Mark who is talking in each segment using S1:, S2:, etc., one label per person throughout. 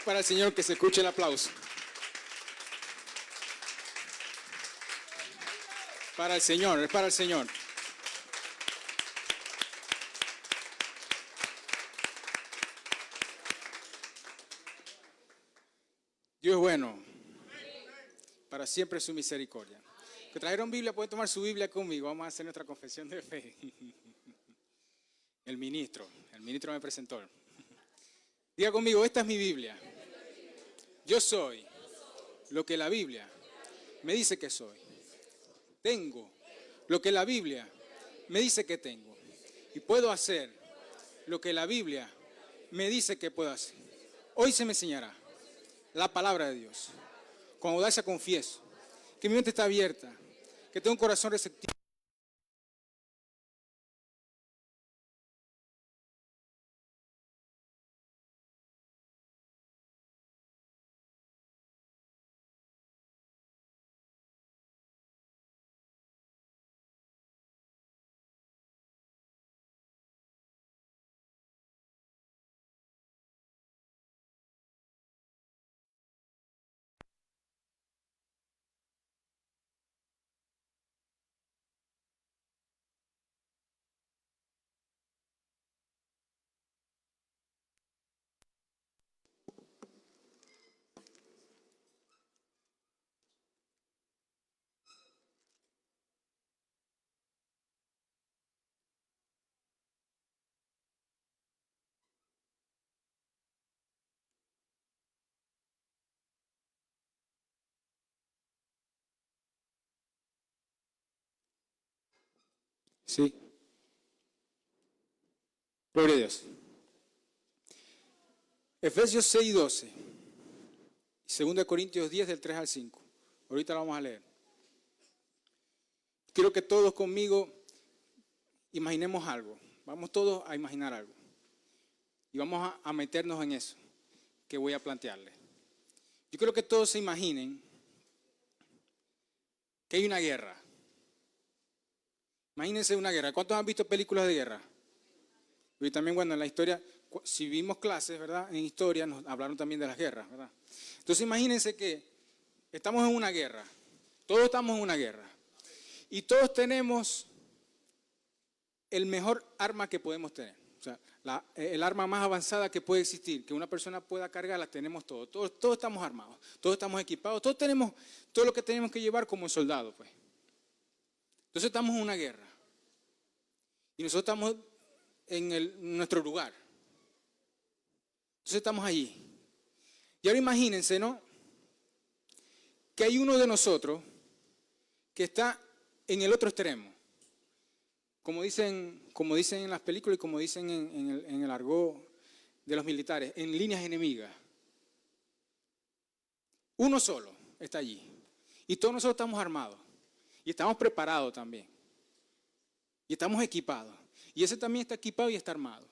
S1: para el Señor, que se escuche el aplauso. Para el Señor, es para el Señor. Dios es bueno. Para siempre su misericordia. Que trajeron Biblia, pueden tomar su Biblia conmigo. Vamos a hacer nuestra confesión de fe. El ministro me presentó. Diga conmigo, esta es mi Biblia. Yo soy lo que la Biblia me dice que soy. Tengo lo que la Biblia me dice que tengo. Y puedo hacer lo que la Biblia me dice que puedo hacer. Hoy se me enseñará la palabra de Dios. Con audacia confieso que mi mente está abierta, que tengo un corazón receptivo. Sí. Gloria a Dios. Efesios 6:12. 2 Corintios 10 del 3 al 5. Ahorita lo vamos a leer. Quiero que todos conmigo imaginemos algo. Vamos todos a imaginar algo. Y vamos a meternos en eso que voy a plantearles. Yo quiero que todos se imaginen que hay una guerra. Imagínense una guerra. ¿Cuántos han visto películas de guerra? Y también, bueno, en la historia, si vimos clases, ¿verdad? En historia nos hablaron también de las guerras, ¿verdad? Entonces imagínense que estamos en una guerra. Todos estamos en una guerra. Y todos tenemos el mejor arma que podemos tener. O sea, el arma más avanzada que puede existir, que una persona pueda cargar, la tenemos todos. Todos estamos armados, todos estamos equipados, todos tenemos todo lo que tenemos que llevar como soldados, pues. Entonces estamos en una guerra. Y nosotros estamos en nuestro lugar. Entonces estamos allí. Y ahora imagínense, ¿no? Que hay uno de nosotros que está en el otro extremo. Como dicen en las películas y como dicen en el argot de los militares, en líneas enemigas. Uno solo está allí. Y todos nosotros estamos armados. Y estamos preparados también. Y estamos equipados. Y ese también está equipado y está armado.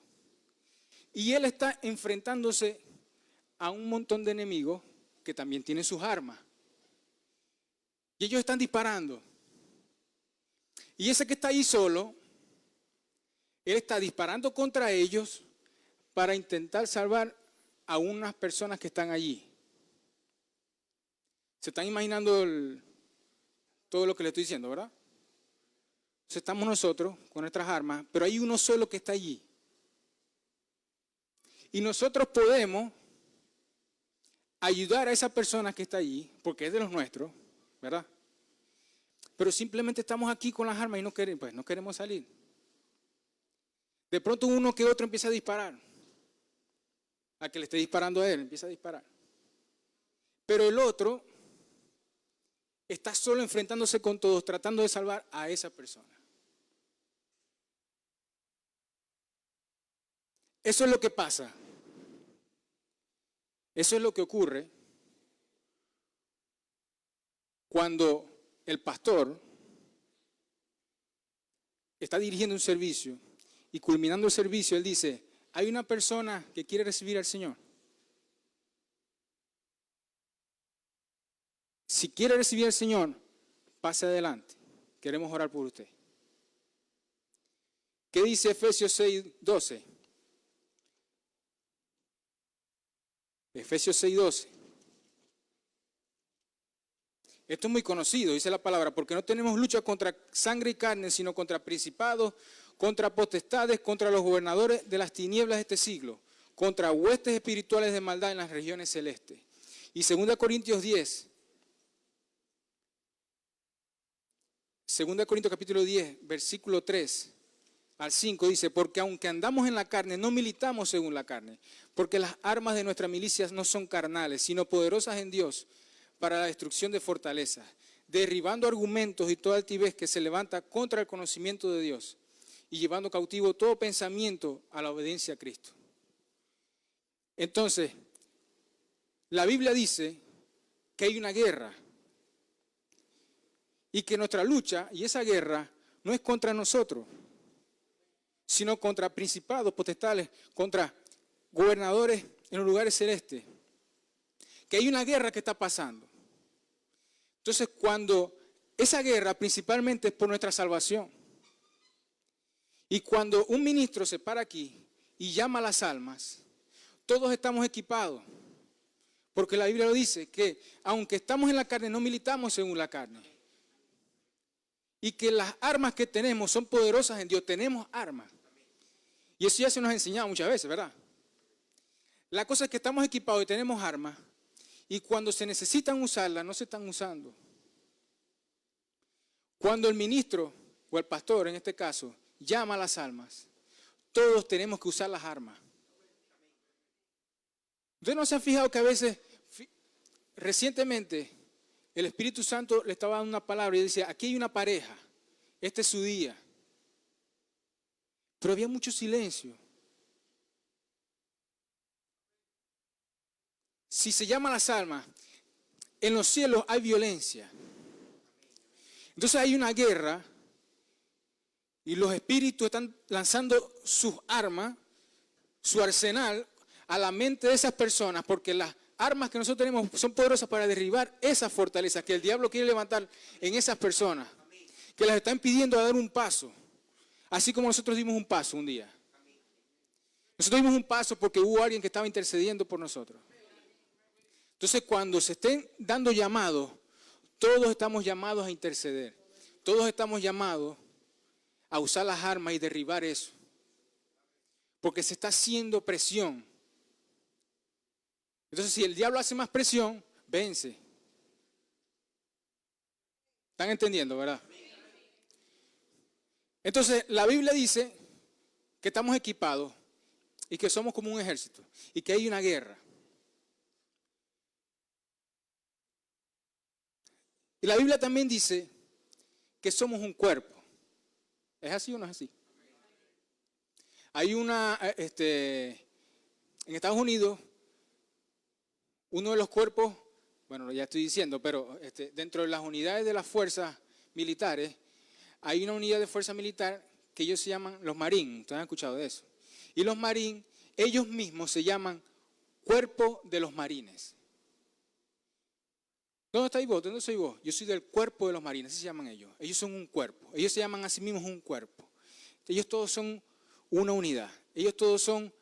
S1: Y él está enfrentándose a un montón de enemigos que también tienen sus armas. Y ellos están disparando. Y ese que está ahí solo, él está disparando contra ellos para intentar salvar a unas personas que están allí. ¿Se están imaginando todo lo que le estoy diciendo, verdad? Entonces estamos nosotros con nuestras armas, pero hay uno solo que está allí. Y nosotros podemos ayudar a esa persona que está allí, porque es de los nuestros, ¿verdad? Pero simplemente estamos aquí con las armas y no queremos salir. De pronto uno que otro empieza a disparar. A que le esté disparando a él, empieza a disparar. Pero el otro está solo enfrentándose con todos, tratando de salvar a esa persona. Eso es lo que pasa. Eso es lo que ocurre cuando el pastor está dirigiendo un servicio y culminando el servicio, él dice, hay una persona que quiere recibir al Señor. Si quiere recibir al Señor, pase adelante. Queremos orar por usted. ¿Qué dice Efesios 6:12? Efesios 6:12. Esto es muy conocido, dice la palabra, porque no tenemos lucha contra sangre y carne, sino contra principados, contra potestades, contra los gobernadores de las tinieblas de este siglo, contra huestes espirituales de maldad en las regiones celestes. Y 2 Corintios 10, 2 Corintios capítulo 10, versículo 3 al 5 dice, porque aunque andamos en la carne, no militamos según la carne, porque las armas de nuestras milicias no son carnales, sino poderosas en Dios para la destrucción de fortalezas, derribando argumentos y toda altivez que se levanta contra el conocimiento de Dios y llevando cautivo todo pensamiento a la obediencia a Cristo. Entonces, la Biblia dice que hay una guerra y que nuestra lucha y esa guerra no es contra nosotros, sino contra principados, potestades, contra gobernadores en los lugares celestes. Que hay una guerra que está pasando. Entonces, cuando esa guerra principalmente es por nuestra salvación, y cuando un ministro se para aquí y llama a las almas, todos estamos equipados, porque la Biblia lo dice, que aunque estamos en la carne, no militamos según la carne, y que las armas que tenemos son poderosas en Dios, tenemos armas, y eso ya se nos ha enseñado muchas veces, ¿verdad? La cosa es que estamos equipados y tenemos armas, y cuando se necesitan usarlas, no se están usando. Cuando el ministro, o el pastor en este caso, llama a las almas, todos tenemos que usar las armas. ¿Ustedes no se han fijado que a veces, recientemente, el Espíritu Santo le estaba dando una palabra y decía, aquí hay una pareja, este es su día? Pero había mucho silencio. Si se llama a las almas, en los cielos hay violencia. Entonces hay una guerra y los espíritus están lanzando sus armas, su arsenal, a la mente de esas personas, porque las armas que nosotros tenemos son poderosas para derribar esas fortalezas que el diablo quiere levantar en esas personas, que las están pidiendo a dar un paso, así como nosotros dimos un paso un día. Nosotros dimos un paso porque hubo alguien que estaba intercediendo por nosotros. Entonces, cuando se estén dando llamados, todos estamos llamados a interceder. Todos estamos llamados a usar las armas y derribar eso. Porque se está haciendo presión. Entonces, si el diablo hace más presión, vence. ¿Están entendiendo, verdad? Entonces, la Biblia dice que estamos equipados y que somos como un ejército y que hay una guerra. Y la Biblia también dice que somos un cuerpo. ¿Es así o no es así? Hay en Estados Unidos, uno de los cuerpos, bueno, ya estoy diciendo, pero dentro de las unidades de las fuerzas militares, hay una unidad de fuerza militar que ellos se llaman los Marines. ¿Ustedes han escuchado de eso? Y los Marines, ellos mismos se llaman Cuerpo de los Marines. ¿Dónde estáis vos? ¿Dónde soy vos? Yo soy del cuerpo de los marines, así se llaman ellos. Ellos son un cuerpo. Ellos se llaman a sí mismos un cuerpo. Ellos todos son una unidad. Ellos todos son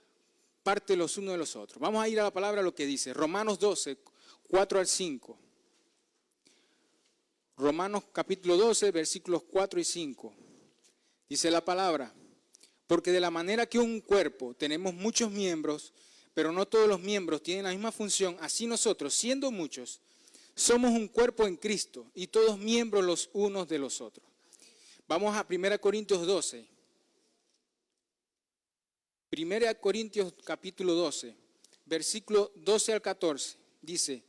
S1: parte los unos de los otros. Vamos a ir a la palabra, lo que dice. Romanos 12, 4 al 5. Romanos capítulo 12, versículos 4 y 5. Dice la palabra. Porque de la manera que un cuerpo tenemos muchos miembros, pero no todos los miembros tienen la misma función, así nosotros, siendo muchos, somos un cuerpo en Cristo y todos miembros los unos de los otros. Vamos a 1 Corintios 12. 1 Corintios capítulo 12, versículo 12 al 14. Dice,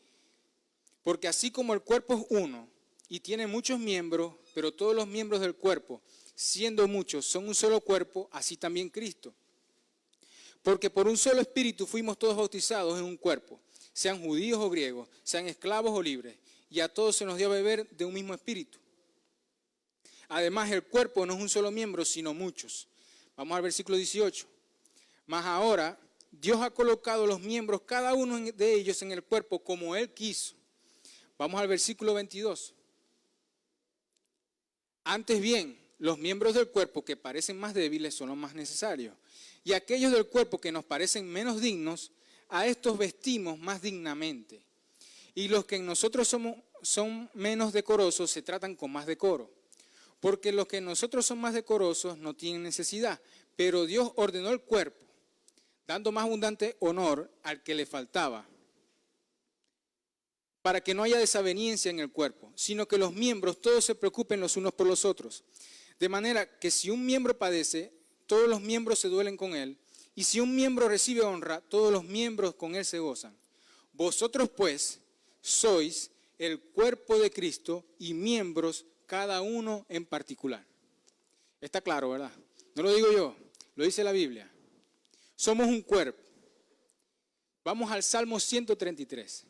S1: porque así como el cuerpo es uno y tiene muchos miembros, pero todos los miembros del cuerpo, siendo muchos, son un solo cuerpo, así también Cristo. Porque por un solo espíritu fuimos todos bautizados en un cuerpo, sean judíos o griegos, sean esclavos o libres, y a todos se nos dio a beber de un mismo espíritu. Además, el cuerpo no es un solo miembro, sino muchos. Vamos al versículo 18. Mas ahora, Dios ha colocado los miembros, cada uno de ellos en el cuerpo, como Él quiso. Vamos al versículo 22. Antes bien, los miembros del cuerpo que parecen más débiles son los más necesarios. Y aquellos del cuerpo que nos parecen menos dignos, a estos vestimos más dignamente. Y los que en nosotros son menos decorosos se tratan con más decoro. Porque los que en nosotros son más decorosos no tienen necesidad. Pero Dios ordenó el cuerpo, dando más abundante honor al que le faltaba, para que no haya desaveniencia en el cuerpo, sino que los miembros todos se preocupen los unos por los otros. De manera que si un miembro padece, todos los miembros se duelen con él, y si un miembro recibe honra, todos los miembros con él se gozan. Vosotros pues sois el cuerpo de Cristo y miembros cada uno en particular. Está claro, ¿verdad? No lo digo yo, lo dice la Biblia. Somos un cuerpo. Vamos al Salmo 133.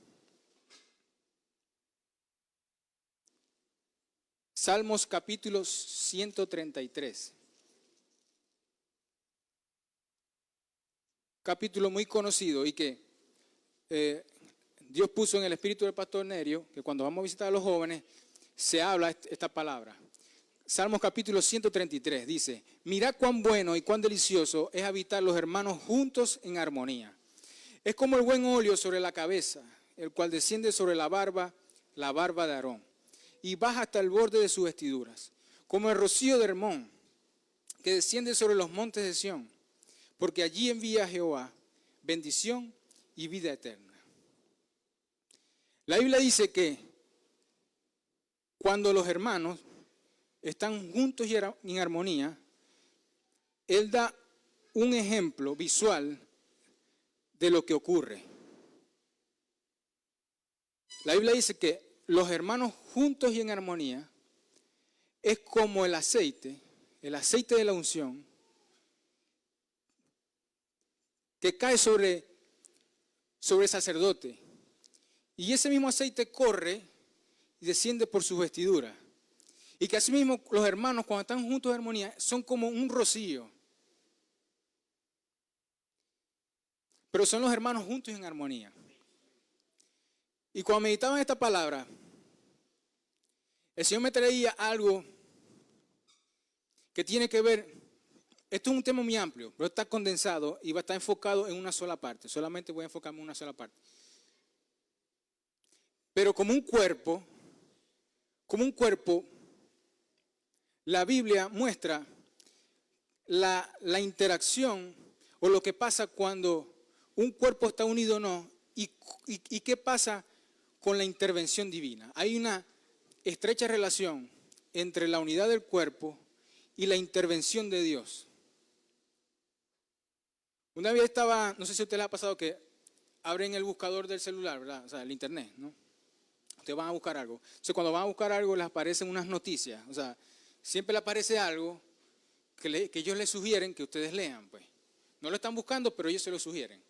S1: Salmos capítulo 133. Capítulo muy conocido y que Dios puso en el espíritu del pastor Nerio, que cuando vamos a visitar a los jóvenes se habla esta palabra. Salmos capítulo 133 dice: mirad cuán bueno y cuán delicioso es habitar los hermanos juntos en armonía. Es como el buen óleo sobre la cabeza, el cual desciende sobre la barba de Aarón, y baja hasta el borde de sus vestiduras, como el rocío de Hermón, que desciende sobre los montes de Sión, porque allí envía Jehová bendición y vida eterna. La Biblia dice que cuando los hermanos están juntos y en armonía, Él da un ejemplo visual de lo que ocurre. La Biblia dice que los hermanos juntos y en armonía es como el aceite de la unción, que cae sobre el sacerdote. Y ese mismo aceite corre y desciende por sus vestiduras. Y que así mismo los hermanos cuando están juntos en armonía son como un rocío. Pero son los hermanos juntos en armonía. Y cuando meditaba en esta palabra, el Señor me traía algo que tiene que ver, esto es un tema muy amplio, pero está condensado y va a estar enfocado en una sola parte. Solamente voy a enfocarme en una sola parte. Pero como un cuerpo, la Biblia muestra la interacción o lo que pasa cuando un cuerpo está unido o no y qué pasa con la intervención divina. Hay una estrecha relación entre la unidad del cuerpo y la intervención de Dios. Una vez estaba, no sé si a usted le ha pasado que abren el buscador del celular, ¿verdad? O sea, el internet, ¿no? Ustedes van a buscar algo. Entonces, cuando van a buscar algo, les aparecen unas noticias. O sea, siempre le aparece algo que ellos les sugieren que ustedes lean, pues. No lo están buscando, pero ellos se lo sugieren,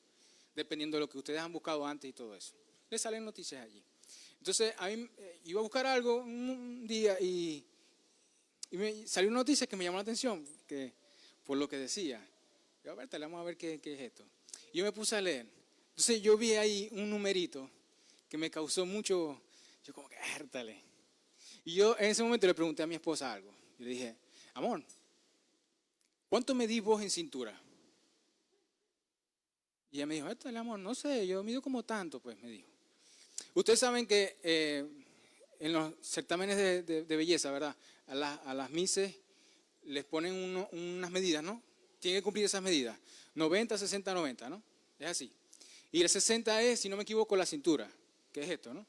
S1: dependiendo de lo que ustedes han buscado antes y todo eso. Les salen noticias allí. Entonces, a mí iba a buscar algo un día y me salió una noticia que me llamó la atención, que, por lo que decía. Yo, a ver, vamos a ver qué es esto. Y yo me puse a leer. Entonces, yo vi ahí un numerito que me causó mucho, yo como que, értale. Y yo en ese momento le pregunté a mi esposa algo. Yo le dije, amor, ¿cuánto medís vos en cintura? Y ella me dijo, amor, no sé, yo mido como tanto, pues, me dijo. Ustedes saben que en los certámenes de belleza, ¿verdad? A las mises les ponen unas medidas, ¿no? Tienen que cumplir esas medidas. 90, 60, 90, ¿no? Es así. Y el 60 es, si no me equivoco, la cintura, que es esto, ¿no?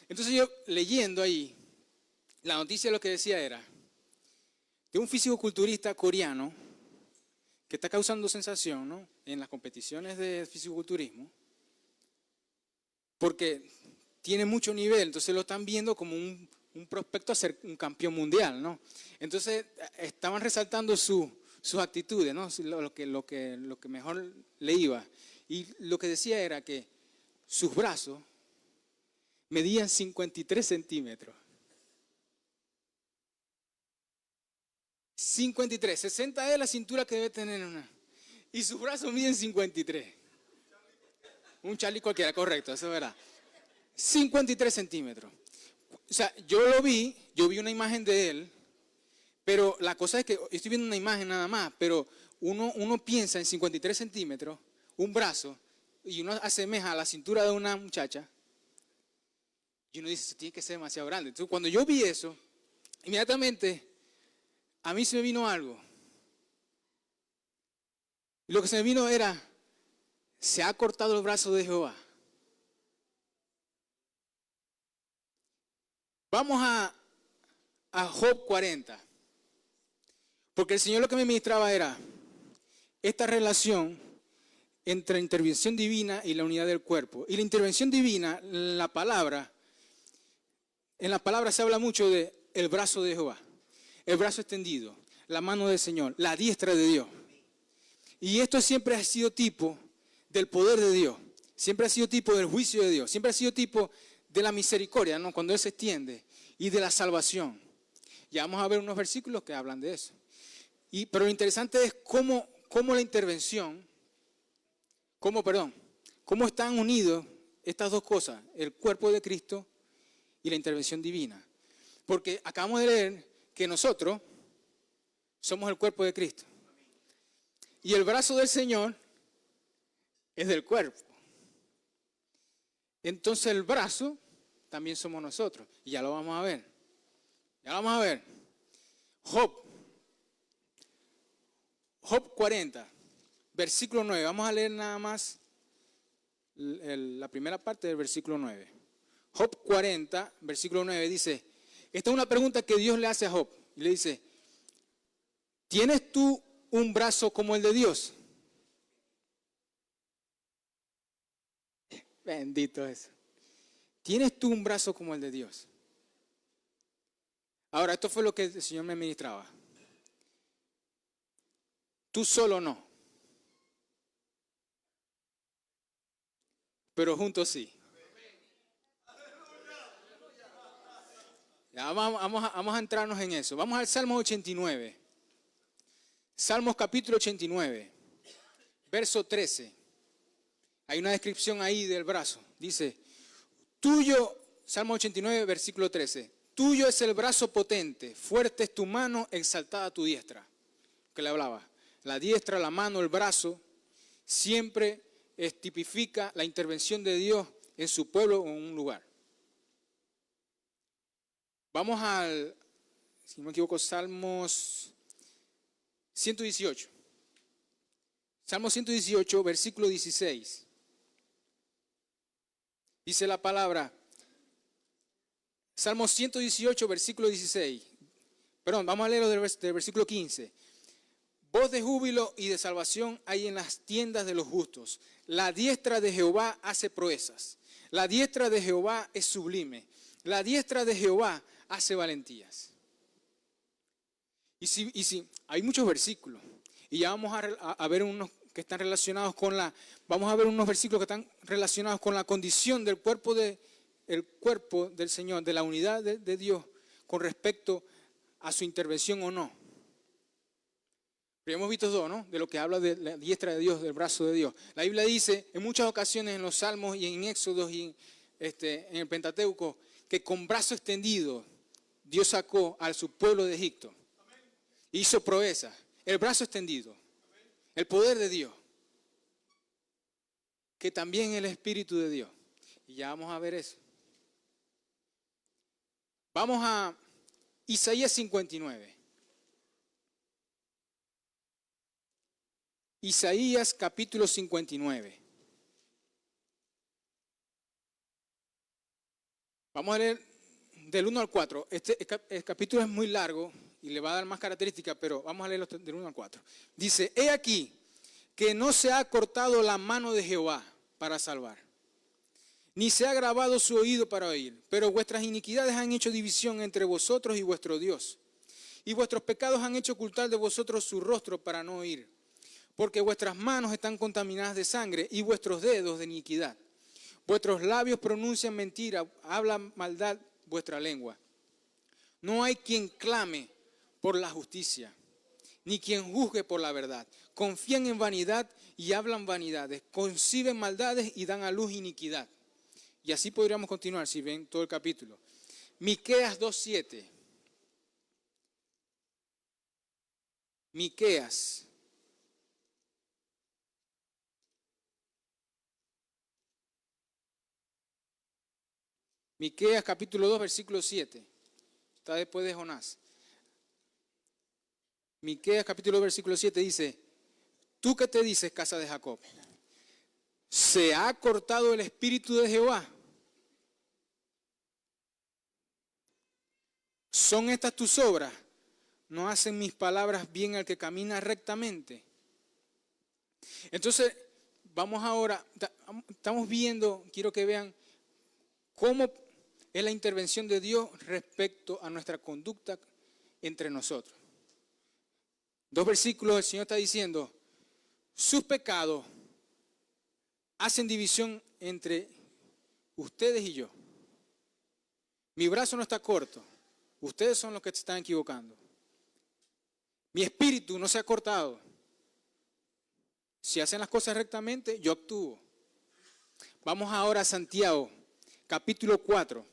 S1: Entonces yo, leyendo ahí, la noticia lo que decía era de un fisicoculturista coreano que está causando sensación, ¿no? En las competiciones de fisicoculturismo, porque tiene mucho nivel, entonces lo están viendo como un prospecto a ser un campeón mundial, ¿no? Entonces estaban resaltando sus actitudes, ¿no? Lo que mejor le iba. Y lo que decía era que sus brazos medían 53 centímetros. 53, 60 es la cintura que debe tener una. Y sus brazos miden 53. Un Charlie cualquiera, correcto, eso es verdad. 53 centímetros. O sea, yo vi una imagen de él, pero la cosa es que estoy viendo una imagen nada más, pero uno piensa en 53 centímetros, un brazo, y uno asemeja a la cintura de una muchacha, y uno dice, eso tiene que ser demasiado grande. Entonces, cuando yo vi eso, inmediatamente a mí se me vino algo. Y lo que se me vino era, se ha cortado el brazo de Jehová. Vamos a Job 40. Porque el Señor lo que me ministraba era esta relación entre intervención divina y la unidad del cuerpo. Y la intervención divina, en la palabra se habla mucho de el brazo de Jehová, el brazo extendido, la mano del Señor, la diestra de Dios. Y esto siempre ha sido tipo del poder de Dios, siempre ha sido tipo del juicio de Dios, siempre ha sido tipo de la misericordia, ¿no? Cuando Él se extiende, y de la salvación. Ya vamos a ver unos versículos que hablan de eso. Pero lo interesante es cómo la intervención, cómo están unidos estas dos cosas, el cuerpo de Cristo y la intervención divina. Porque acabamos de leer que nosotros somos el cuerpo de Cristo. Y el brazo del Señor es del cuerpo. Entonces el brazo también somos nosotros. Y ya lo vamos a ver. Ya lo vamos a ver. Job 40, versículo 9. Vamos a leer nada más la primera parte del versículo 9. Job 40, versículo 9 dice, esta es una pregunta que Dios le hace a Job. Y le dice, ¿tienes tú un brazo como el de Dios? Bendito eso. ¿Tienes tú un brazo como el de Dios? Ahora, esto fue lo que el Señor me ministraba. Tú solo no. Pero juntos sí. Ya, vamos a entrarnos en eso. Vamos al Salmo 89. Salmos capítulo 89, verso 13. Hay una descripción ahí del brazo. Dice, tuyo, Salmo 89, versículo 13. Tuyo es el brazo potente, fuerte es tu mano, exaltada tu diestra. Que le hablaba. La diestra, la mano, el brazo, siempre tipifica la intervención de Dios en su pueblo o en un lugar. Vamos al, si no me equivoco, Salmos 118. Salmo 118, versículo 16. Dice la palabra, Salmo 118, versículo 16. Perdón, vamos a leerlo del versículo 15. Voz de júbilo y de salvación hay en las tiendas de los justos. La diestra de Jehová hace proezas. La diestra de Jehová es sublime. La diestra de Jehová hace valentías. Y si hay muchos versículos. Y ya vamos a ver unos que están relacionados con vamos a ver unos versículos que están relacionados con la condición del cuerpo del Señor, de la unidad de Dios con respecto a su intervención o no. Pero hemos visto dos, ¿no? De lo que habla de la diestra de Dios, del brazo de Dios. La Biblia dice en muchas ocasiones en los Salmos y en Éxodos y en el Pentateuco que con brazo extendido Dios sacó a su pueblo de Egipto. Hizo proezas. El brazo extendido. El poder de Dios. Que también el Espíritu de Dios. Y ya vamos a ver eso. Vamos a Isaías 59. Isaías capítulo 59. Vamos a leer del 1 al 4. El capítulo es muy largo y le va a dar más características, pero vamos a leerlo del 1 al 4. Dice, he aquí que no se ha cortado la mano de Jehová para salvar, ni se ha agravado su oído para oír, pero vuestras iniquidades han hecho división entre vosotros y vuestro Dios, y vuestros pecados han hecho ocultar de vosotros su rostro para no oír, porque vuestras manos están contaminadas de sangre y vuestros dedos de iniquidad. Vuestros labios pronuncian mentira, hablan maldad vuestra lengua. No hay quien clame por la justicia, ni quien juzgue por la verdad. Confían en vanidad y hablan vanidades, conciben maldades y dan a luz iniquidad. Y así podríamos continuar si ven todo el capítulo. Miqueas 2:7. Miqueas Miqueas capítulo 2, versículo 7. Está después de Jonás. Miqueas capítulo 2, versículo 7 dice: ¿tú qué te dices, casa de Jacob? ¿Se ha cortado el espíritu de Jehová? ¿Son estas tus obras? ¿No hacen mis palabras bien al que camina rectamente? Entonces, vamos ahora, estamos viendo, quiero que vean cómo es la intervención de Dios respecto a nuestra conducta entre nosotros. 2 versículos, el Señor está diciendo: sus pecados hacen división entre ustedes y yo. Mi brazo no está corto, ustedes son los que se están equivocando. Mi espíritu no se ha cortado. Si hacen las cosas rectamente, yo actúo. Vamos ahora a Santiago, capítulo 4.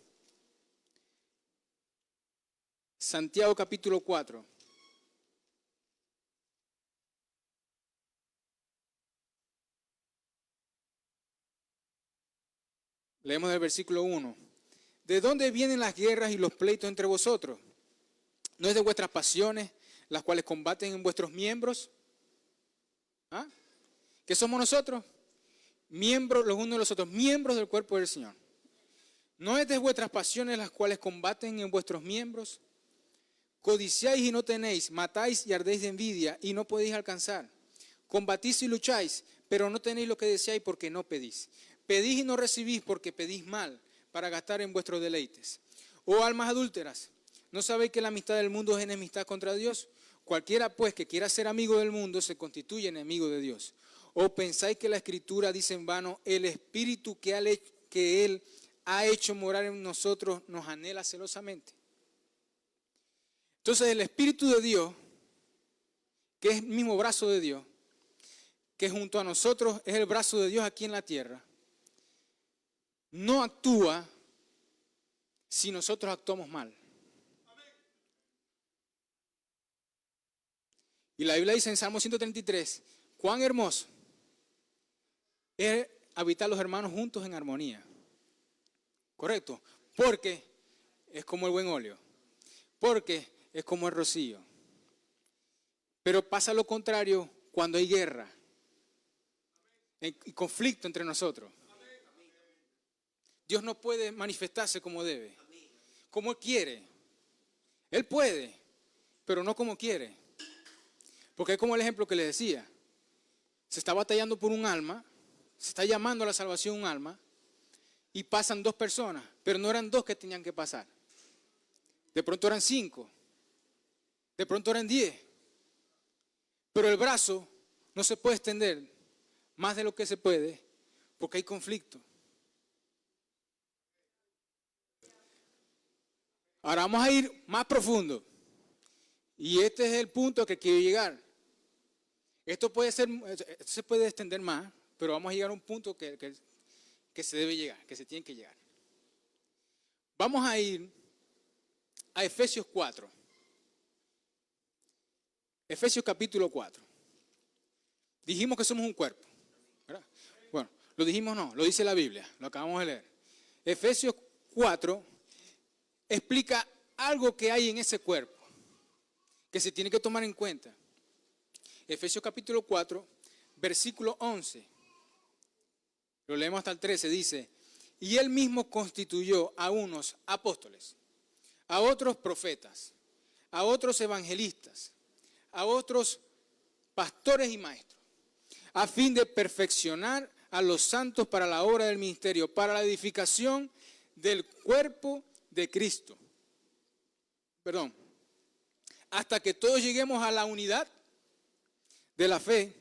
S1: Santiago, capítulo 4. Leemos del versículo 1. ¿De dónde vienen las guerras y los pleitos entre vosotros? ¿No es de vuestras pasiones, las cuales combaten en vuestros miembros? ¿Ah? ¿Qué somos nosotros? Miembros los unos de los otros, miembros del cuerpo del Señor. ¿No es de vuestras pasiones las cuales combaten en vuestros miembros? Codiciáis y no tenéis, matáis y ardéis de envidia y no podéis alcanzar. Combatís y lucháis, pero no tenéis lo que deseáis porque no pedís. Pedís y no recibís porque pedís mal, para gastar en vuestros deleites. Oh almas adúlteras, ¿no sabéis que la amistad del mundo es enemistad contra Dios? Cualquiera pues que quiera ser amigo del mundo se constituye enemigo de Dios. ¿O pensáis que la Escritura dice en vano: el Espíritu que Él ha hecho morar en nosotros nos anhela celosamente? Entonces el Espíritu de Dios, que es el mismo brazo de Dios, que junto a nosotros es el brazo de Dios aquí en la tierra, no actúa si nosotros actuamos mal. Y la Biblia dice en Salmo 133, cuán hermoso es habitar los hermanos juntos en armonía. ¿Correcto? Porque es como el buen óleo. Porque es como el rocío. Pero pasa lo contrario cuando hay guerra y conflicto entre nosotros. Dios no puede manifestarse como debe, como Él quiere. Él puede, pero no como quiere. Porque es como el ejemplo que les decía. Se está batallando por un alma, se está llamando a la salvación un alma, y pasan 2 personas, pero no eran 2 que tenían que pasar. De pronto eran 5, de pronto eran 10. Pero el brazo no se puede extender más de lo que se puede porque hay conflicto. Ahora vamos a ir más profundo. Y este es el punto que quiero llegar. Esto se puede extender más, pero vamos a llegar a un punto que se debe llegar, que se tiene que llegar. Vamos a ir a Efesios 4. Efesios capítulo 4. Dijimos que somos un cuerpo, ¿verdad? Bueno, lo dijimos no, lo dice la Biblia, lo acabamos de leer. Efesios 4 explica algo que hay en ese cuerpo, que se tiene que tomar en cuenta. Efesios capítulo 4, versículo 11. Lo leemos hasta el 13, dice: y Él mismo constituyó a unos apóstoles, a otros profetas, a otros evangelistas, a otros pastores y maestros, a fin de perfeccionar a los santos para la obra del ministerio, para la edificación del cuerpo de Cristo. Hasta que todos lleguemos a la unidad de la fe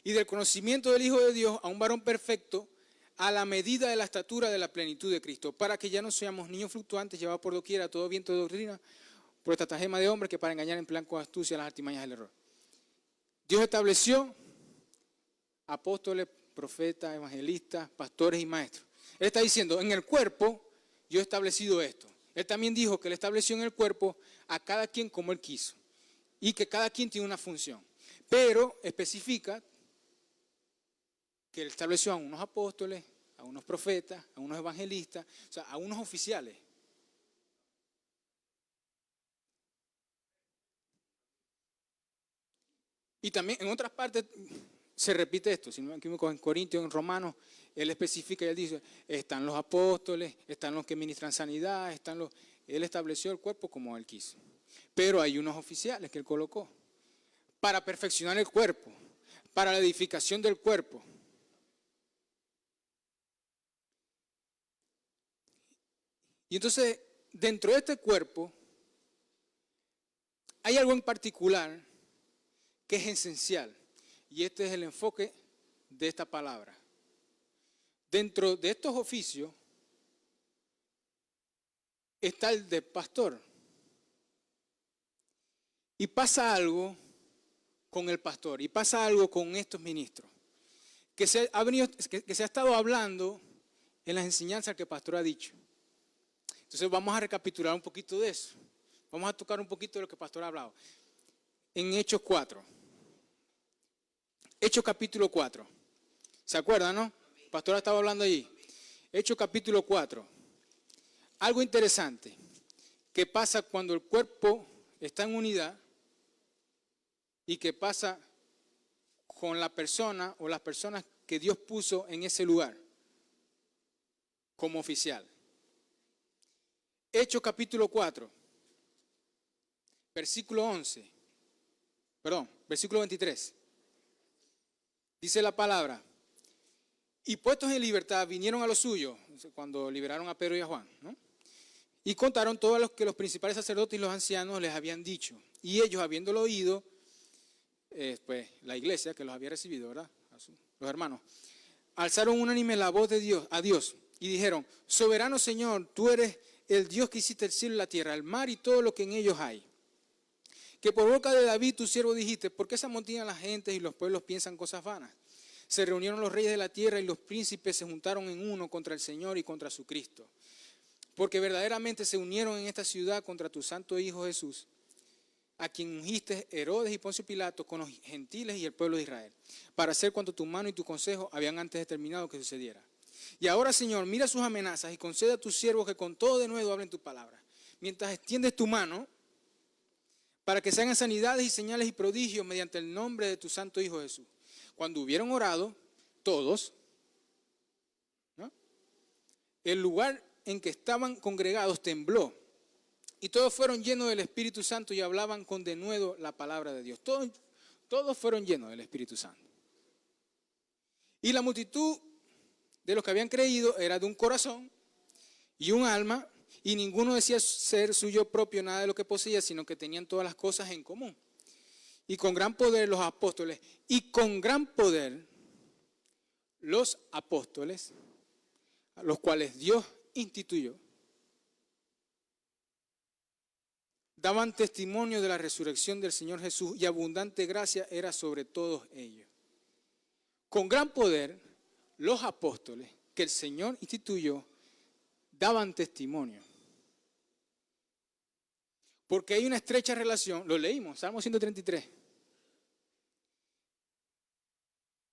S1: y del conocimiento del Hijo de Dios, a un varón perfecto, a la medida de la estatura de la plenitud de Cristo, para que ya no seamos niños fluctuantes, llevados por doquiera, todo viento de doctrina, por estratagema de hombres que para engañar emplean con astucia las artimañas del error. Dios estableció apóstoles, profetas, evangelistas, pastores y maestros. Él está diciendo, en el cuerpo yo he establecido esto. Él también dijo que Él estableció en el cuerpo a cada quien como Él quiso y que cada quien tiene una función. Pero especifica que Él estableció a unos apóstoles, a unos profetas, a unos evangelistas, o sea, a unos oficiales. Y también en otras partes se repite esto, si no me equivoco, en Corintios, en Romanos, él especifica y él dice, están los apóstoles, están los que ministran sanidad, él estableció el cuerpo como él quiso. Pero hay unos oficiales que él colocó para perfeccionar el cuerpo, para la edificación del cuerpo. Y entonces, dentro de este cuerpo, hay algo en particular que es esencial. Y este es el enfoque de esta palabra. Dentro de estos oficios está el de pastor. Y pasa algo con el pastor, y pasa algo con estos ministros, que se ha estado hablando en las enseñanzas que el pastor ha dicho. Entonces vamos a recapitular un poquito de eso. Vamos a tocar un poquito de lo que el pastor ha hablado. En Hechos 4. Hechos capítulo 4. ¿Se acuerdan, no? El pastor estaba hablando allí. Hechos capítulo 4. Algo interesante que pasa cuando el cuerpo está en unidad y que pasa con la persona o las personas que Dios puso en ese lugar como oficial. Hechos capítulo 4, versículo 11. Perdón, versículo 23. Dice la palabra, y puestos en libertad vinieron a los suyos, cuando liberaron a Pedro y a Juan, ¿no? Y contaron todo lo que los principales sacerdotes y los ancianos les habían dicho. Y ellos, habiéndolo oído, pues la iglesia que los había recibido, ¿verdad? Los hermanos, alzaron unánime la voz de Dios, a Dios, y dijeron, soberano Señor, tú eres el Dios que hiciste el cielo y la tierra, el mar y todo lo que en ellos hay. Que por boca de David tu siervo dijiste, ¿por qué se amontonan las gentes y los pueblos piensan cosas vanas? Se reunieron los reyes de la tierra y los príncipes se juntaron en uno contra el Señor y contra su Cristo. Porque verdaderamente se unieron en esta ciudad contra tu santo Hijo Jesús, a quien ungiste Herodes y Poncio Pilato con los gentiles y el pueblo de Israel, para hacer cuanto tu mano y tu consejo habían antes determinado que sucediera. Y ahora, Señor, mira sus amenazas y concede a tus siervos que con todo de nuevo hablen tu palabra, mientras extiendes tu mano, para que se hagan sanidades y señales y prodigios mediante el nombre de tu santo Hijo Jesús. Cuando hubieron orado, todos, ¿no?, el lugar en que estaban congregados tembló, y todos fueron llenos del Espíritu Santo y hablaban con denuedo la palabra de Dios. Todos fueron llenos del Espíritu Santo. Y la multitud de los que habían creído era de un corazón y un alma, y ninguno decía ser suyo propio nada de lo que poseía, sino que tenían todas las cosas en común. Y con gran poder los apóstoles, a los cuales Dios instituyó, daban testimonio de la resurrección del Señor Jesús, y abundante gracia era sobre todos ellos. Con gran poder, los apóstoles que el Señor instituyó daban testimonio. Porque hay una estrecha relación, lo leímos, Salmo 133.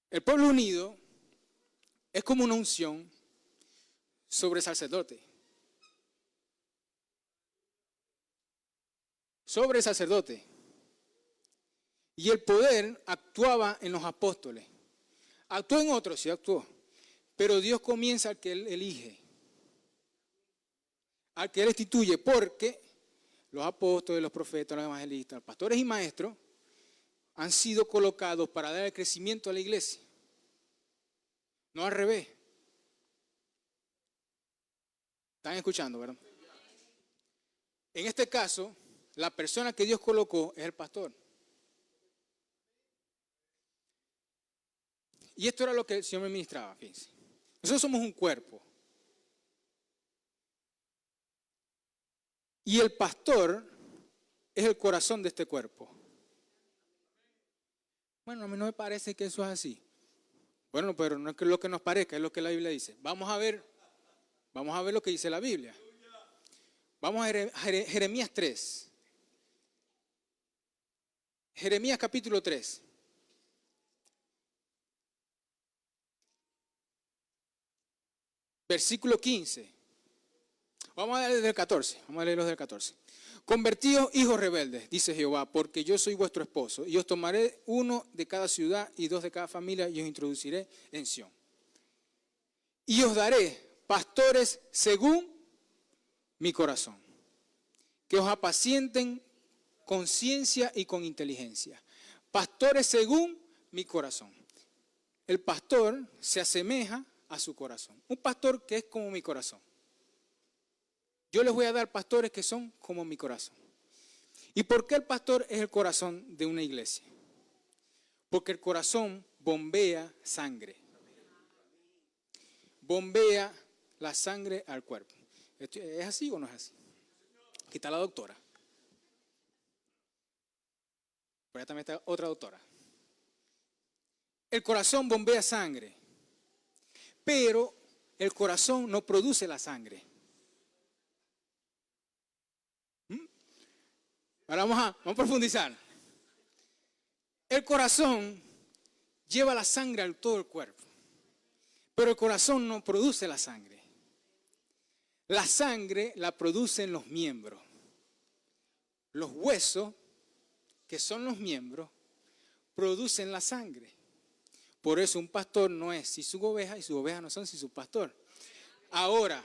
S1: El pueblo unido es como una unción sobre el sacerdote. Sobre el sacerdote. Y el poder actuaba en los apóstoles. Actuó en otros, sí actuó. Pero Dios comienza al que Él elige, al que Él instituye, porque los apóstoles, los profetas, los evangelistas, los pastores y maestros han sido colocados para dar el crecimiento a la iglesia. No al revés. ¿Están escuchando, verdad? En este caso, la persona que Dios colocó es el pastor. Y esto era lo que el Señor me ministraba, fíjense. Nosotros somos un cuerpo. Y el pastor es el corazón de este cuerpo. Bueno, a mí no me parece que eso es así. Bueno, pero no es que lo que nos parezca, es lo que la Biblia dice. Vamos a ver lo que dice la Biblia. Vamos a Jeremías 3. Jeremías capítulo 3. versículo 15. Vamos a leer desde el 14. Vamos a leer los del 14. Convertíos hijos rebeldes, dice Jehová, porque yo soy vuestro esposo, y os tomaré uno de cada ciudad y dos de cada familia, y os introduciré en Sión. Y os daré pastores según mi corazón, que os apacienten con ciencia y con inteligencia. Pastores según mi corazón. El pastor se asemeja a su corazón. Un pastor que es como mi corazón. Yo les voy a dar pastores que son como mi corazón. ¿Y por qué el pastor es el corazón de una iglesia? Porque el corazón bombea sangre. Bombea la sangre al cuerpo. ¿Es así o no es así? Aquí está la doctora. Por allá también está otra doctora. El corazón bombea sangre, pero el corazón no produce la sangre. Ahora vamos a profundizar. El corazón lleva la sangre a todo el cuerpo, pero el corazón no produce la sangre. La sangre la producen los miembros. Los huesos, que son los miembros, producen la sangre. Por eso un pastor no es si su oveja y sus ovejas no son si su pastor. Ahora,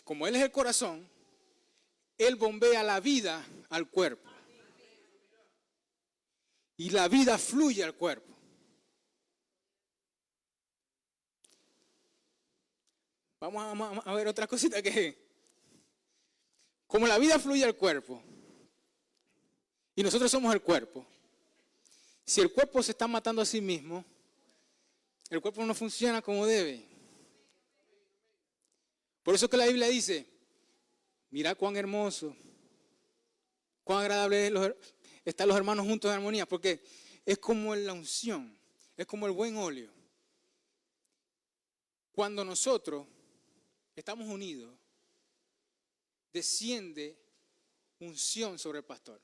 S1: como Él es el corazón, Él bombea la vida al cuerpo. Y la vida fluye al cuerpo. Vamos a ver otra cosita que, como la vida fluye al cuerpo, y nosotros somos el cuerpo, si el cuerpo se está matando a sí mismo, el cuerpo no funciona como debe. Por eso que la Biblia dice, mira cuán hermoso, cuán agradable es estar los hermanos juntos en armonía, porque es como la unción, es como el buen óleo. Cuando nosotros estamos unidos, desciende unción sobre el pastor.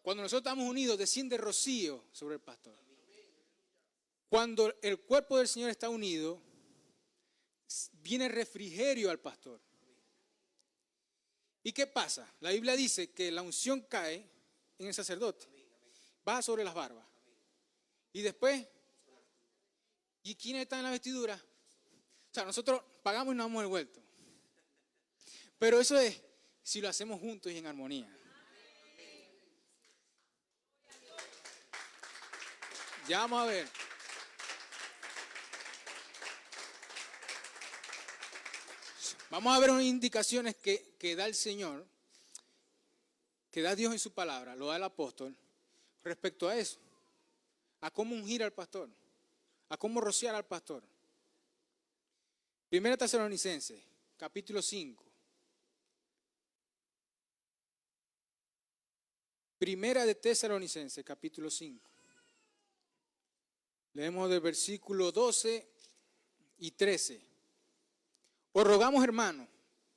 S1: Cuando nosotros estamos unidos, desciende rocío sobre el pastor. Cuando el cuerpo del Señor está unido, viene refrigerio al pastor. ¿Y qué pasa? La Biblia dice que la unción cae en el sacerdote, baja sobre las barbas. Y después, ¿y quiénes están en la vestidura? O sea, nosotros pagamos y nos damos el vuelto. Pero eso es si lo hacemos juntos y en armonía. Ya vamos a ver. Vamos a ver unas indicaciones que da el Señor, que da Dios en su palabra, lo da el apóstol, respecto a eso. A cómo ungir al pastor, a cómo rociar al pastor. Primera Tesalonicenses, capítulo 5. Primera de Tesalonicenses, capítulo 5. Leemos del versículo 12 y 13. Os rogamos, hermanos,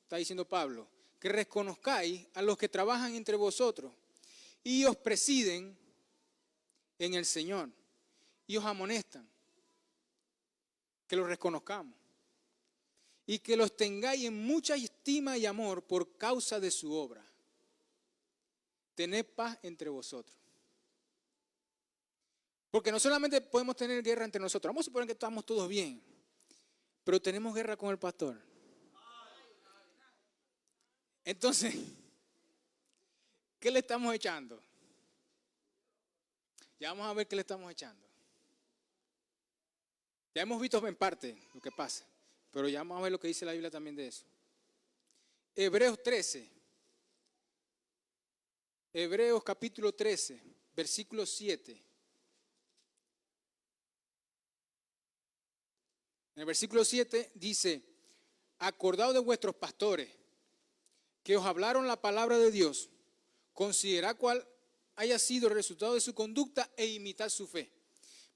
S1: está diciendo Pablo, que reconozcáis a los que trabajan entre vosotros y os presiden en el Señor y os amonestan, que los reconozcamos y que los tengáis en mucha estima y amor por causa de su obra. Tened paz entre vosotros. Porque no solamente podemos tener guerra entre nosotros, vamos a suponer que estamos todos bien, pero tenemos guerra con el pastor. Entonces, ¿qué le estamos echando? Ya vamos a ver qué le estamos echando. Ya hemos visto en parte lo que pasa, pero ya vamos a ver lo que dice la Biblia también de eso. Hebreos 13. Hebreos capítulo 13, versículo 7. En el versículo 7 dice, acordaos de vuestros pastores, que os hablaron la palabra de Dios, considerad cuál haya sido el resultado de su conducta e imitad su fe.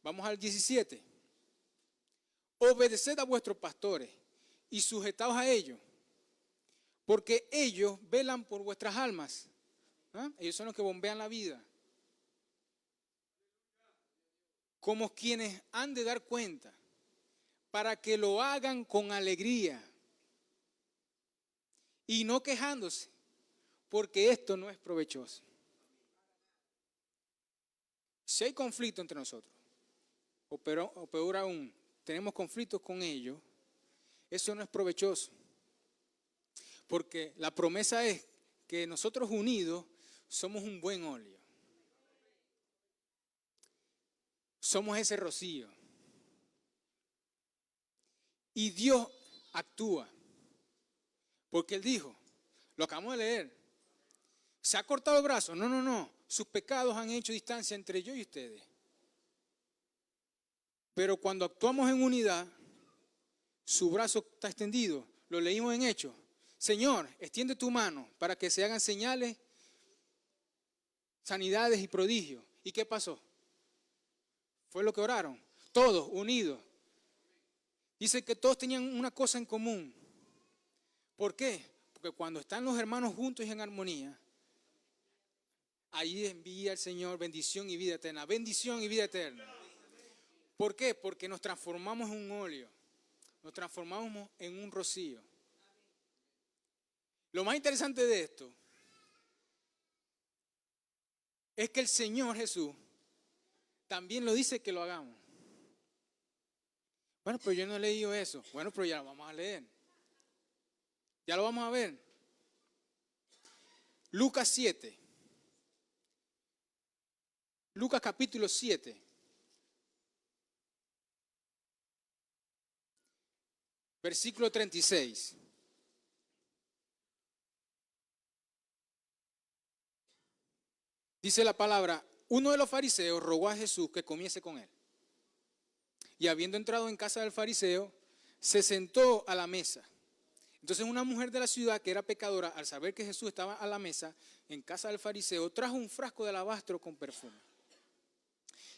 S1: Vamos al 17. Obedeced a vuestros pastores y sujetaos a ellos, porque ellos velan por vuestras almas. Ellos son los que bombean la vida. como quienes han de dar cuenta, para que lo hagan con alegría y no quejándose, porque esto no es provechoso. Si hay conflicto entre nosotros, o peor aún, tenemos conflictos con ellos, eso no es provechoso. Porque la promesa es que nosotros unidos somos un buen óleo. Somos ese rocío. Y Dios actúa. Porque Él dijo, lo acabamos de leer, ¿se ha cortado el brazo? No, no, no. Sus pecados han hecho distancia entre yo y ustedes. Pero cuando actuamos en unidad, su brazo está extendido. Lo leímos en Hechos. Señor, extiende tu mano para que se hagan señales, sanidades y prodigios. ¿Y qué pasó? Fue lo que oraron. Todos unidos. Dice que todos tenían una cosa en común. ¿Por qué? Porque cuando están los hermanos juntos y en armonía, ahí envía el Señor bendición y vida eterna. Bendición y vida eterna. ¿Por qué? Porque nos transformamos en un óleo. Nos transformamos en un rocío. Lo más interesante de esto es que el Señor Jesús también lo dice que lo hagamos. Bueno, pero yo no he leído eso. Bueno, pero ya lo vamos a leer. Ya lo vamos a ver. Lucas 7. Lucas capítulo 7. Versículo 36. Dice la palabra, uno de los fariseos rogó a Jesús que comiese con él. Y habiendo entrado en casa del fariseo, se sentó a la mesa. Entonces una mujer de la ciudad que era pecadora, al saber que Jesús estaba a la mesa en casa del fariseo, trajo un frasco de alabastro con perfume.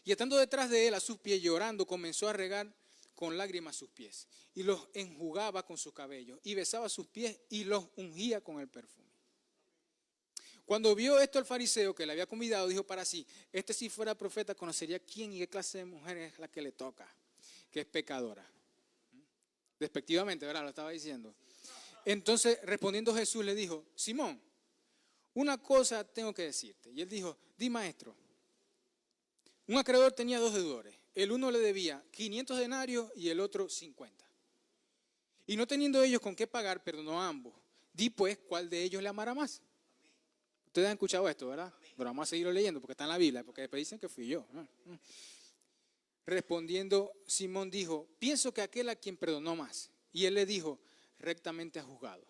S1: Y estando detrás de él a sus pies llorando, comenzó a regar con lágrimas sus pies. Y los enjugaba con sus cabellos. Y besaba sus pies y los ungía con el perfume. Cuando vio esto el fariseo que le había convidado, dijo para sí, este si fuera profeta conocería quién y qué clase de mujer es la que le toca, que es pecadora. Despectivamente, ¿verdad? Lo estaba diciendo. Entonces, respondiendo Jesús le dijo, Simón, una cosa tengo que decirte. Y él dijo, di maestro. Un acreedor tenía 2 deudores. El uno le debía 500 denarios y el otro 50. Y no teniendo ellos con qué pagar, perdonó a ambos. Di pues, ¿cuál de ellos le amará más? Ustedes han escuchado esto, ¿verdad? Pero vamos a seguirlo leyendo porque está en la Biblia, porque después dicen que fui yo. Respondiendo, Simón dijo, pienso que aquel a quien perdonó más. Y él le dijo, rectamente ha juzgado.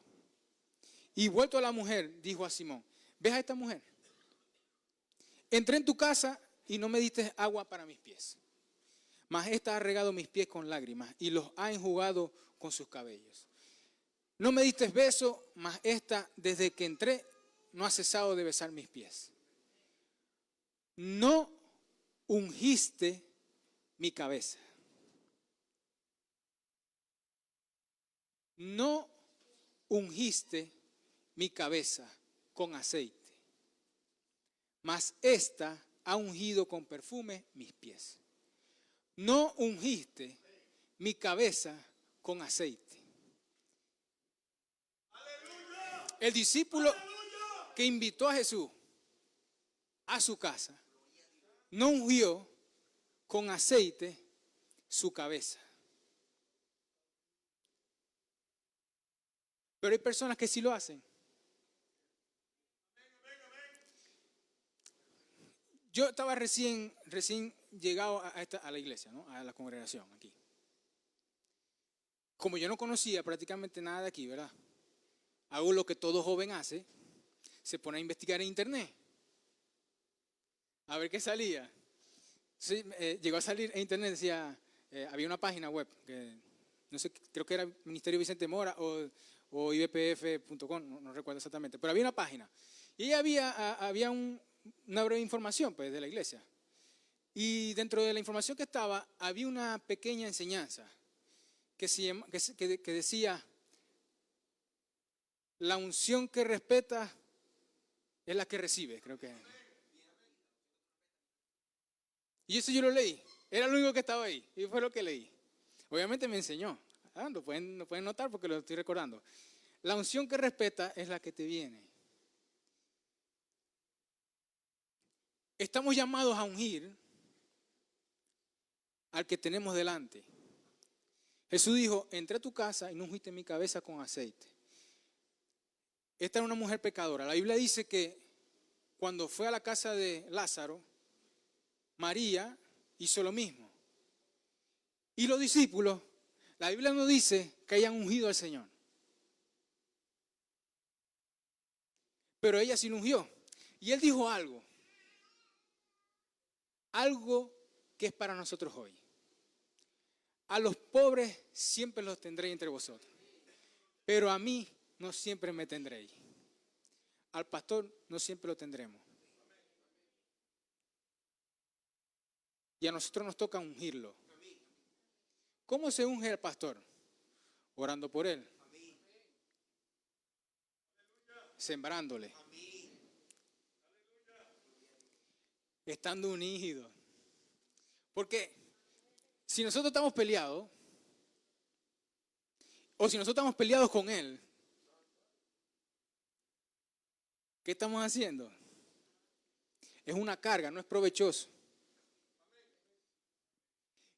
S1: Y vuelto a la mujer, dijo a Simón, ¿ves a esta mujer? Entré en tu casa y no me diste agua para mis pies. Mas esta ha regado mis pies con lágrimas y los ha enjugado con sus cabellos. No me diste beso, mas esta, desde que entré, no ha cesado de besar mis pies. No ungiste mi cabeza. No ungiste mi cabeza con aceite, mas esta ha ungido con perfume mis pies. No ungiste mi cabeza con aceite. El discípulo que invitó a Jesús a su casa no ungió con aceite su cabeza. Pero hay personas que sí lo hacen. Yo estaba recién llegado a la iglesia, ¿no? A la congregación aquí. Como yo no conocía prácticamente nada de aquí, ¿verdad? Hago lo que todo joven hace, se pone a investigar en internet, a ver qué salía. Sí, llegó a salir en internet, decía, había una página web, que no sé, creo que era Ministerio Vicente Mora o ibpf.com, no recuerdo exactamente, pero había una página. Y ahí había una breve información pues, de la iglesia. Y dentro de la información que estaba, había una pequeña enseñanza que decía, la unción que respeta es la que recibe, creo que. Y eso yo lo leí. Era lo único que estaba ahí y fue lo que leí. Obviamente me enseñó. Lo pueden notar porque lo estoy recordando. La unción que respeta es la que te viene. Estamos llamados a ungir al que tenemos delante. Jesús dijo, entré a tu casa y no ungiste mi cabeza con aceite. Esta era una mujer pecadora. La Biblia dice que cuando fue a la casa de Lázaro, María hizo lo mismo. Y los discípulos, la Biblia no dice que hayan ungido al Señor. Pero ella sí lo ungió. Y él dijo algo que es para nosotros hoy. A los pobres siempre los tendré entre vosotros, pero a mí no siempre me tendréis. Al pastor no siempre lo tendremos. Y a nosotros nos toca ungirlo. ¿Cómo se unge al pastor? Orando por él. Sembrándole. Estando unidos. Porque si nosotros estamos peleados, o si nosotros estamos peleados con él, ¿qué estamos haciendo? Es una carga, no es provechoso.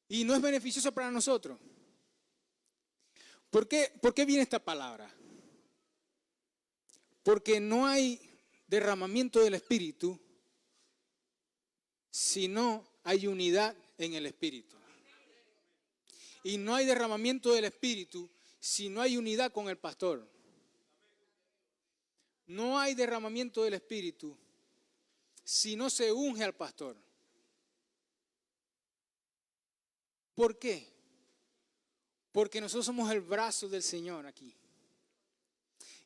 S1: Y no es beneficioso para nosotros. ¿Por qué viene esta palabra? Porque no hay derramamiento del Espíritu si no hay unidad en el Espíritu. Y no hay derramamiento del Espíritu si no hay unidad con el pastor. No hay derramamiento del Espíritu si no se unge al pastor. ¿Por qué? Porque nosotros somos el brazo del Señor aquí.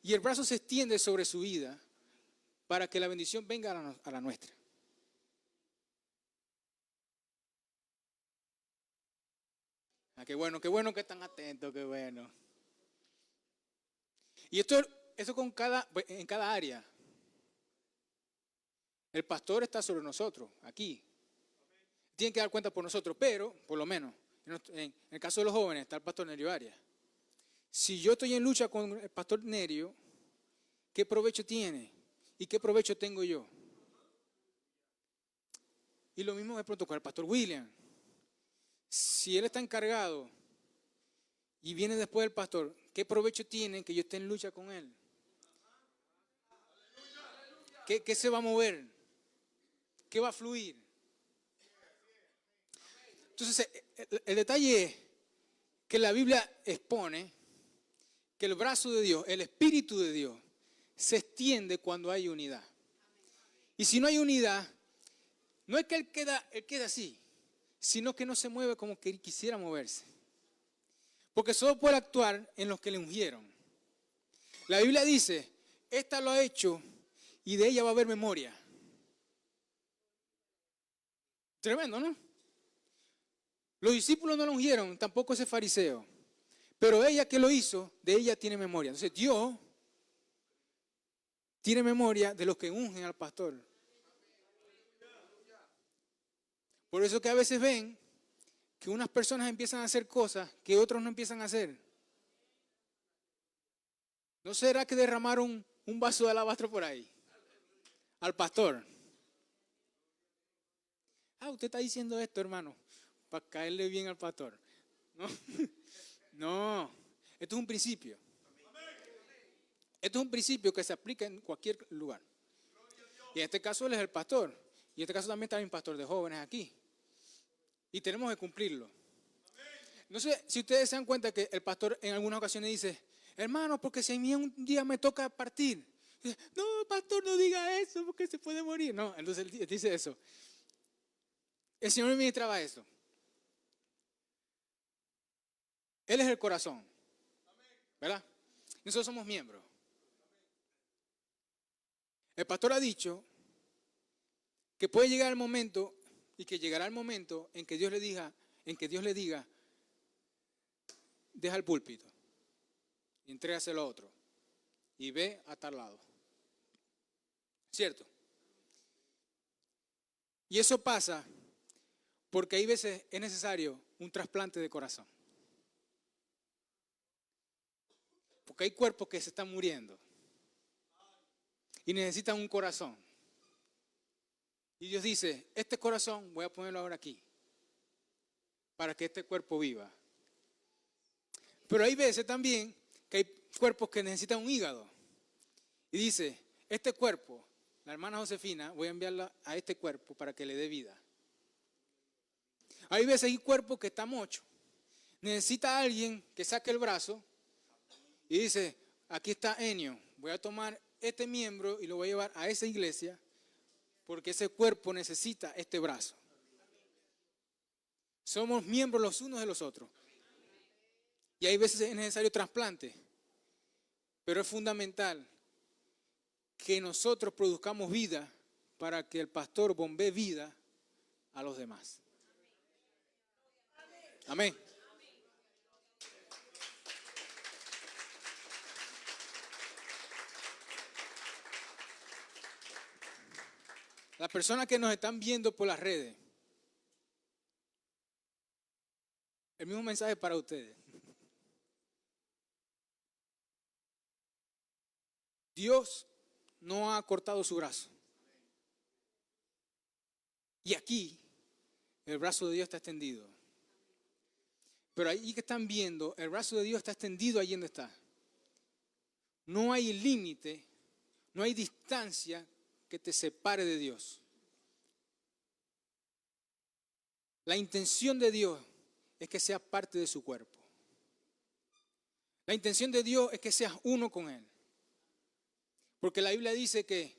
S1: Y el brazo se extiende sobre su vida para que la bendición venga a la nuestra. Ah, qué bueno que están atentos, qué bueno. Y esto en cada área. El pastor está sobre nosotros, aquí. Tienen que dar cuenta por nosotros, pero, por lo menos, en el caso de los jóvenes, está el pastor Nerio Arias. Si yo estoy en lucha con el pastor Nerio, ¿qué provecho tiene? ¿Y qué provecho tengo yo? Y lo mismo de pronto con el pastor William. Si él está encargado y viene después del pastor, ¿qué provecho tiene que yo esté en lucha con él? ¿Qué se va a mover? ¿Qué va a fluir? Entonces, el detalle es que la Biblia expone que el brazo de Dios, el Espíritu de Dios, se extiende cuando hay unidad. Y si no hay unidad, no es que él queda así, sino que no se mueve como que quisiera moverse. Porque solo puede actuar en los que le ungieron. La Biblia dice, esta lo ha hecho y de ella va a haber memoria. Tremendo, ¿no? Los discípulos no lo ungieron, tampoco ese fariseo. Pero ella que lo hizo, de ella tiene memoria. Entonces Dios tiene memoria de los que ungen al pastor. Por eso que a veces ven que unas personas empiezan a hacer cosas que otros no empiezan a hacer. ¿No será que derramaron un vaso de alabastro por ahí? Al pastor. Usted está diciendo esto, hermano, para caerle bien al pastor. No, no, esto es un principio. Esto es un principio que se aplica en cualquier lugar. Y en este caso él es el pastor. Y en este caso también está un pastor de jóvenes aquí. Y tenemos que cumplirlo. No sé si ustedes se dan cuenta que el pastor en algunas ocasiones dice, hermano, porque si a mí un día me toca partir. Dice, no, pastor, no diga eso porque se puede morir. No, entonces él dice eso. El Señor me ministraba eso. Él es el corazón. ¿Verdad? Nosotros somos miembros. El pastor ha dicho que puede llegar el momento y que llegará el momento en que Dios le diga, deja el púlpito y entrégaselo a otro y ve a tal lado. ¿Cierto? Y eso pasa Porque hay veces es necesario un trasplante de corazón. Porque hay cuerpos que se están muriendo y necesitan un corazón. Y Dios dice, este corazón voy a ponerlo ahora aquí, para que este cuerpo viva. Pero hay veces también que hay cuerpos que necesitan un hígado. Y dice, este cuerpo, la hermana Josefina, voy a enviarla a este cuerpo para que le dé vida. Hay veces hay cuerpos que está mocho. Necesita a alguien que saque el brazo y dice, aquí está Enio, voy a tomar este miembro y lo voy a llevar a esa iglesia porque ese cuerpo necesita este brazo. Somos miembros los unos de los otros. Y hay veces es necesario trasplante, pero es fundamental que nosotros produzcamos vida para que el pastor bombee vida a los demás. Amén. Las personas que nos están viendo por las redes, el mismo mensaje para ustedes. Dios no ha cortado su brazo. Y aquí el brazo de Dios está extendido. Pero ahí que están viendo, el brazo de Dios está extendido allí donde está. No hay límite, no hay distancia que te separe de Dios. La intención de Dios es que seas parte de su cuerpo. La intención de Dios es que seas uno con Él. Porque la Biblia dice que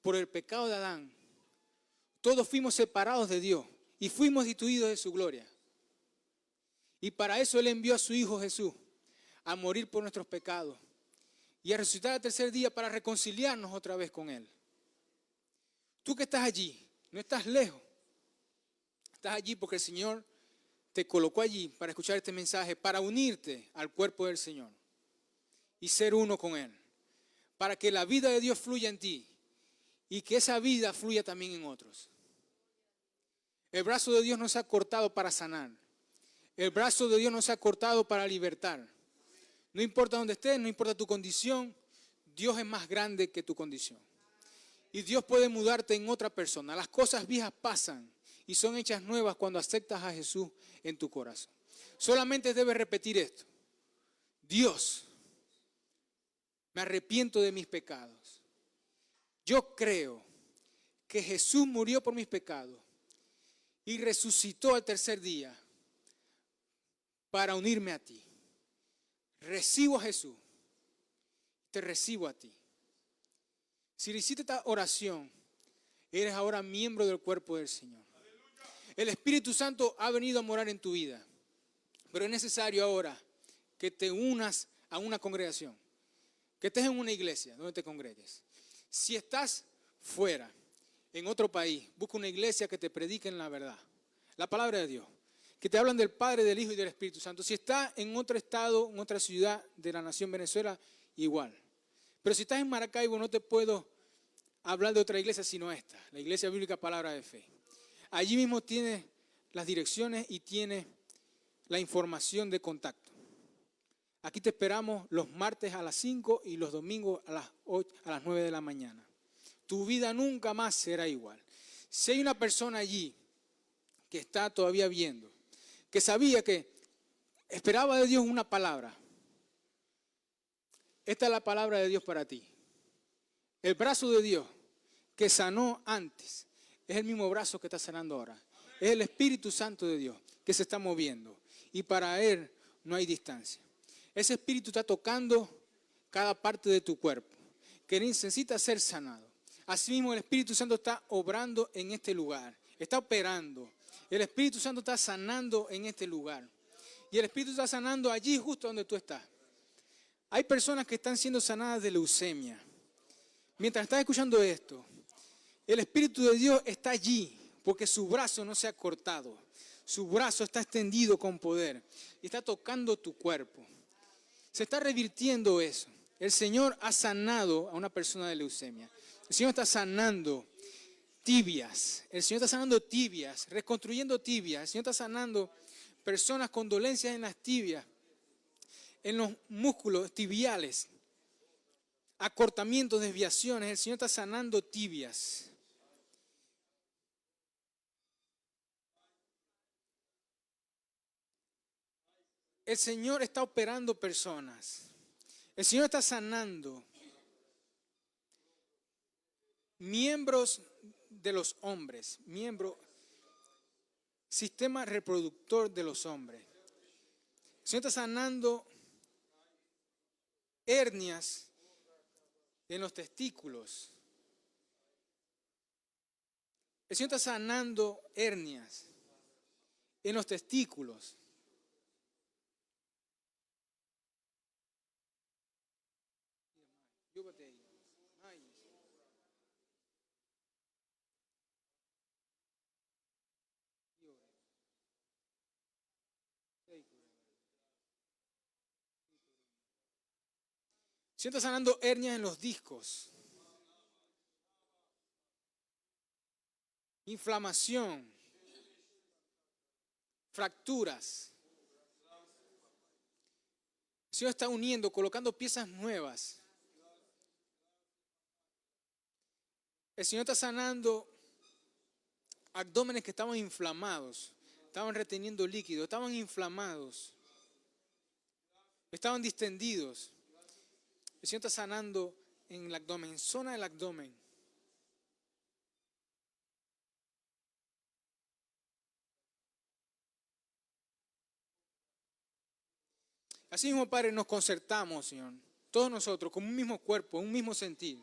S1: por el pecado de Adán, todos fuimos separados de Dios y fuimos destituidos de su gloria. Y para eso Él envió a su Hijo Jesús a morir por nuestros pecados y a resucitar al tercer día para reconciliarnos otra vez con Él. Tú que estás allí, no estás lejos. Estás allí porque el Señor te colocó allí para escuchar este mensaje, para unirte al cuerpo del Señor y ser uno con Él. Para que la vida de Dios fluya en ti y que esa vida fluya también en otros. El brazo de Dios no se ha cortado para sanar. El brazo de Dios no se ha cortado para libertar. No importa dónde estés, no importa tu condición, Dios es más grande que tu condición. Y Dios puede mudarte en otra persona. Las cosas viejas pasan y son hechas nuevas cuando aceptas a Jesús en tu corazón. Solamente debes repetir esto. Dios, me arrepiento de mis pecados. Yo creo que Jesús murió por mis pecados y resucitó al tercer día para unirme a ti. Recibo a Jesús, te recibo a ti. Si le hiciste esta oración, eres ahora miembro del cuerpo del Señor. El Espíritu Santo ha venido a morar en tu vida, pero es necesario ahora que te unas a una congregación, que estés en una iglesia donde te congregues. Si estás fuera, en otro país, busca una iglesia que te predique en la verdad, la palabra de Dios, que te hablan del Padre, del Hijo y del Espíritu Santo. Si estás en otro estado, en otra ciudad de la nación Venezuela, igual. Pero si estás en Maracaibo, no te puedo hablar de otra iglesia sino esta, la Iglesia Bíblica Palabra de Fe. Allí mismo tienes las direcciones y tienes la información de contacto. Aquí te esperamos los martes a las 5 y los domingos a las 8, a las 9 de la mañana. Tu vida nunca más será igual. Si hay una persona allí que está todavía viendo, que sabía que esperaba de Dios una palabra, esta es la palabra de Dios para ti. El brazo de Dios que sanó antes es el mismo brazo que está sanando ahora. Es el Espíritu Santo de Dios que se está moviendo y para Él no hay distancia. Ese Espíritu está tocando cada parte de tu cuerpo que necesita ser sanado. Asimismo, el Espíritu Santo está obrando en este lugar, está operando. El Espíritu Santo está sanando en este lugar. Y el Espíritu está sanando allí justo donde tú estás. Hay personas que están siendo sanadas de leucemia. Mientras estás escuchando esto, el Espíritu de Dios está allí porque su brazo no se ha cortado. Su brazo está extendido con poder y está tocando tu cuerpo. Se está revirtiendo eso. El Señor ha sanado a una persona de leucemia. El Señor está sanando tibias. El Señor está sanando tibias, reconstruyendo tibias. El Señor está sanando personas con dolencias en las tibias, en los músculos tibiales, acortamientos, desviaciones. El Señor está sanando tibias. El Señor está operando personas. El Señor está sanando miembros de los hombres, sistema reproductor de los hombres. El Señor está sanando hernias en los testículos. El Señor está sanando hernias en los testículos. El Señor está sanando hernias en los discos. Inflamación. Fracturas. El Señor está uniendo, colocando piezas nuevas. El Señor está sanando abdómenes que estaban inflamados, estaban reteniendo líquido, estaban inflamados, estaban distendidos. El Señor está sanando en el abdomen, zona del abdomen. Así mismo, Padre, nos concertamos, Señor, todos nosotros, como un mismo cuerpo, un mismo sentir.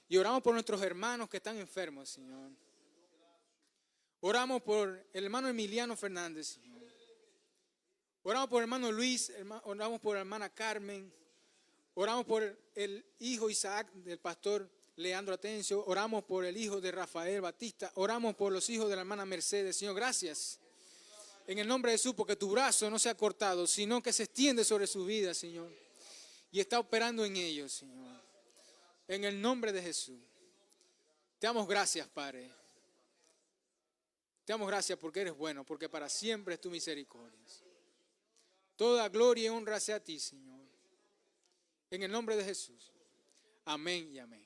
S1: Y oramos por nuestros hermanos que están enfermos, Señor. Oramos por el hermano Emiliano Fernández, Señor. Oramos por el hermano Luis, oramos por la hermana Carmen. Oramos por el hijo Isaac del pastor Leandro Atencio. Oramos por el hijo de Rafael Batista. Oramos por los hijos de la hermana Mercedes. Señor, gracias. En el nombre de Jesús, porque tu brazo no se ha cortado, sino que se extiende sobre su vida, Señor. Y está operando en ellos, Señor. En el nombre de Jesús. Te damos gracias, Padre. Te damos gracias porque eres bueno, porque para siempre es tu misericordia. Toda gloria y honra sea a ti, Señor. En el nombre de Jesús. Amén y amén.